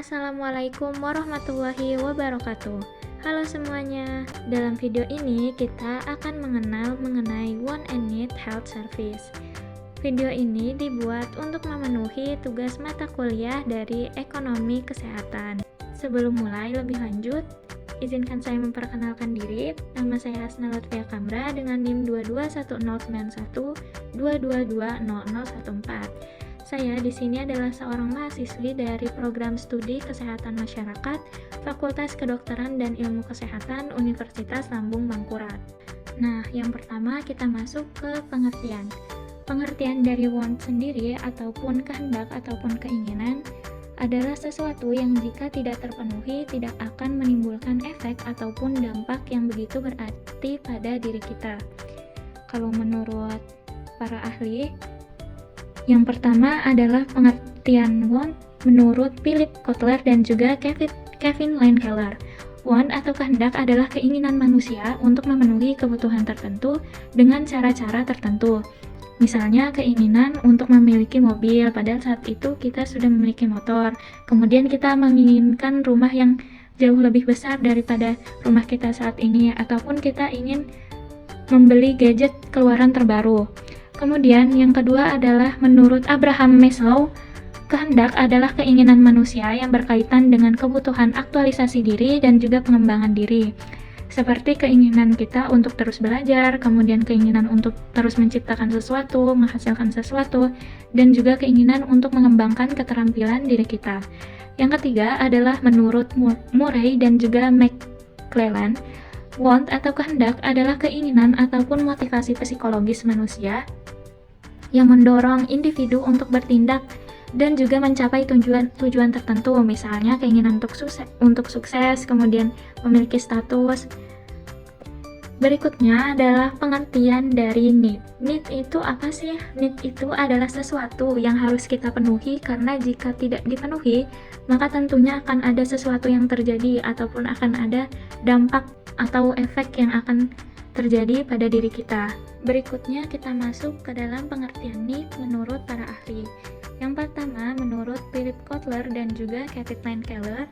Assalamualaikum warahmatullahi wabarakatuh. Halo semuanya, dalam video ini kita akan mengenal mengenai Want and Need Health Service. Video ini dibuat untuk memenuhi tugas mata kuliah dari Ekonomi Kesehatan. Sebelum mulai lebih lanjut, izinkan saya memperkenalkan diri. Nama saya Hasna Lutfia Kamra dengan NIM 221091 2220014. Saya di sini adalah seorang mahasiswi dari Program Studi Kesehatan Masyarakat, Fakultas Kedokteran dan Ilmu Kesehatan, Universitas Lambung Mangkurat. Nah, yang pertama kita masuk ke pengertian. Pengertian dari want sendiri ataupun kehendak ataupun keinginan adalah sesuatu yang jika tidak terpenuhi tidak akan menimbulkan efek ataupun dampak yang begitu berarti pada diri kita. Kalau menurut para ahli, yang pertama adalah pengertian want menurut Philip Kotler dan juga Kevin Lane-Keller. Want atau kehendak adalah keinginan manusia untuk memenuhi kebutuhan tertentu dengan cara-cara tertentu. Misalnya keinginan untuk memiliki mobil, padahal saat itu kita sudah memiliki motor. Kemudian kita menginginkan rumah yang jauh lebih besar daripada rumah kita saat ini, ataupun kita ingin membeli gadget keluaran terbaru. Kemudian yang kedua adalah menurut Abraham Maslow, kehendak adalah keinginan manusia yang berkaitan dengan kebutuhan aktualisasi diri dan juga pengembangan diri. Seperti keinginan kita untuk terus belajar, kemudian keinginan untuk terus menciptakan sesuatu, menghasilkan sesuatu, dan juga keinginan untuk mengembangkan keterampilan diri kita. Yang ketiga adalah menurut Murray dan juga McClellan, want atau kehendak adalah keinginan ataupun motivasi psikologis manusia yang mendorong individu untuk bertindak dan juga mencapai tujuan tertentu, misalnya keinginan untuk sukses, kemudian memiliki status. Berikutnya adalah pengertian dari need. Need itu apa sih? Need itu adalah sesuatu yang harus kita penuhi karena jika tidak dipenuhi, maka tentunya akan ada sesuatu yang terjadi ataupun akan ada dampak atau efek yang akan terjadi pada diri kita. Berikutnya kita masuk ke dalam pengertian need menurut para ahli. Yang pertama, menurut Philip Kotler dan juga Kevin Lane-Keller,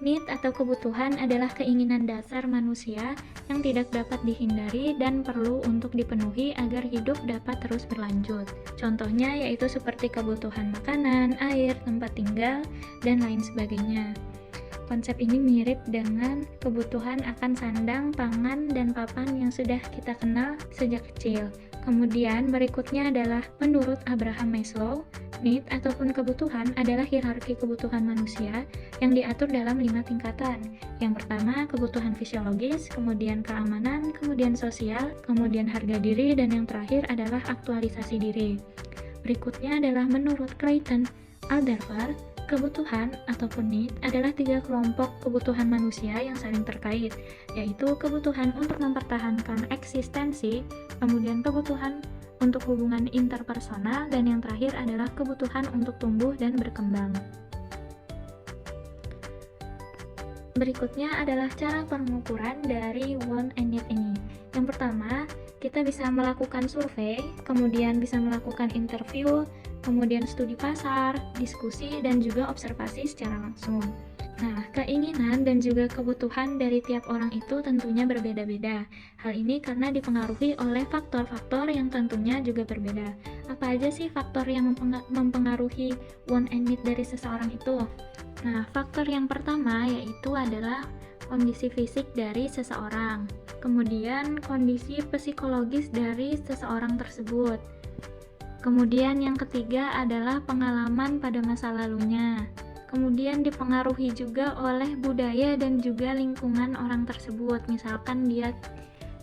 need atau kebutuhan adalah keinginan dasar manusia yang tidak dapat dihindari dan perlu untuk dipenuhi agar hidup dapat terus berlanjut. Contohnya yaitu seperti kebutuhan makanan, air, tempat tinggal, dan lain sebagainya. Konsep ini mirip dengan kebutuhan akan sandang, pangan, dan papan yang sudah kita kenal sejak kecil. Kemudian berikutnya adalah menurut Abraham Maslow, need ataupun kebutuhan adalah hierarki kebutuhan manusia yang diatur dalam 5 tingkatan. Yang pertama, kebutuhan fisiologis, kemudian keamanan, kemudian sosial, kemudian harga diri, dan yang terakhir adalah aktualisasi diri. Berikutnya adalah menurut Clayton Alderfer, kebutuhan ataupun need adalah 3 kelompok kebutuhan manusia yang saling terkait, yaitu kebutuhan untuk mempertahankan eksistensi, kemudian kebutuhan untuk hubungan interpersonal, dan yang terakhir adalah kebutuhan untuk tumbuh dan berkembang. Berikutnya adalah cara pengukuran dari want and need ini. Yang pertama, kita bisa melakukan survei, kemudian bisa melakukan interview, kemudian studi pasar, diskusi, dan juga observasi secara langsung. Nah, keinginan dan juga kebutuhan dari tiap orang itu tentunya berbeda-beda. Hal ini karena dipengaruhi oleh faktor-faktor yang tentunya juga berbeda. Apa aja sih faktor yang mempengaruhi want and need dari seseorang itu? Nah, faktor yang pertama yaitu adalah kondisi fisik dari seseorang. Kemudian kondisi psikologis dari seseorang tersebut. Kemudian yang ketiga adalah pengalaman pada masa lalunya. Kemudian dipengaruhi juga oleh budaya dan juga lingkungan orang tersebut. Misalkan dia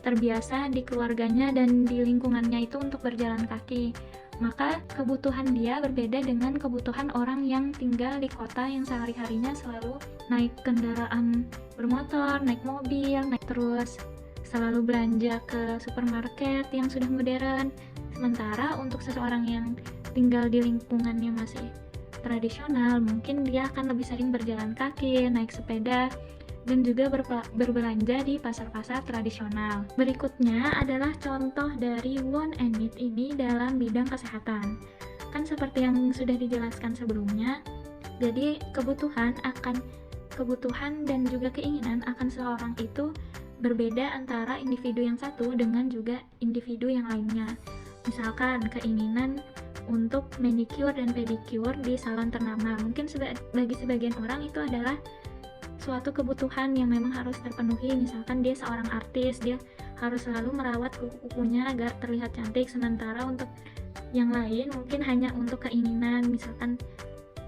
terbiasa di keluarganya dan di lingkungannya itu untuk berjalan kaki, maka kebutuhan dia berbeda dengan kebutuhan orang yang tinggal di kota yang sehari-harinya selalu naik kendaraan bermotor, naik mobil, terus selalu belanja ke supermarket yang sudah modern. Sementara untuk seseorang yang tinggal di lingkungannya masih tradisional, mungkin dia akan lebih sering berjalan kaki, naik sepeda, dan juga berbelanja di pasar-pasar tradisional. Berikutnya adalah contoh dari want and need ini dalam bidang kesehatan. Kan seperti yang sudah dijelaskan sebelumnya, Jadi kebutuhan dan juga keinginan akan seseorang itu berbeda antara individu yang satu dengan juga individu yang lainnya. Misalkan keinginan untuk manicure dan pedicure di salon ternama, mungkin bagi sebagian orang itu adalah suatu kebutuhan yang memang harus terpenuhi. Misalkan dia seorang artis, dia harus selalu merawat kuku-kukunya agar terlihat cantik, sementara untuk yang lain mungkin hanya untuk keinginan, misalkan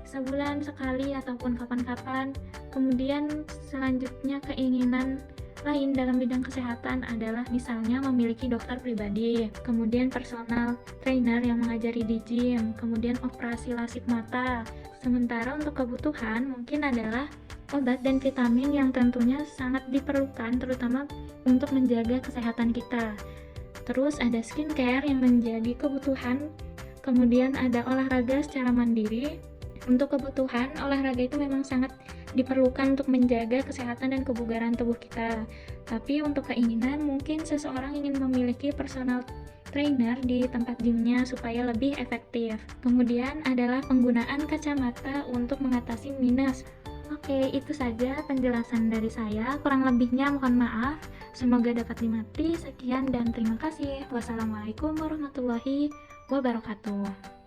sebulan sekali ataupun kapan-kapan. Kemudian selanjutnya keinginan lain dalam bidang kesehatan adalah misalnya memiliki dokter pribadi, kemudian personal trainer yang mengajari di gym, kemudian operasi lasik mata. Sementara untuk kebutuhan mungkin adalah obat dan vitamin yang tentunya sangat diperlukan terutama untuk menjaga kesehatan kita. Terus ada skincare yang menjadi kebutuhan, kemudian ada olahraga secara mandiri. Untuk kebutuhan, olahraga itu memang sangat diperlukan untuk menjaga kesehatan dan kebugaran tubuh kita. Tapi untuk keinginan, mungkin seseorang ingin memiliki personal trainer di tempat gymnya supaya lebih efektif. Kemudian adalah penggunaan kacamata untuk mengatasi minus. Oke, itu saja penjelasan dari saya. Kurang lebihnya mohon maaf. Semoga dapat dimengerti. Sekian dan terima kasih. Wassalamualaikum warahmatullahi wabarakatuh.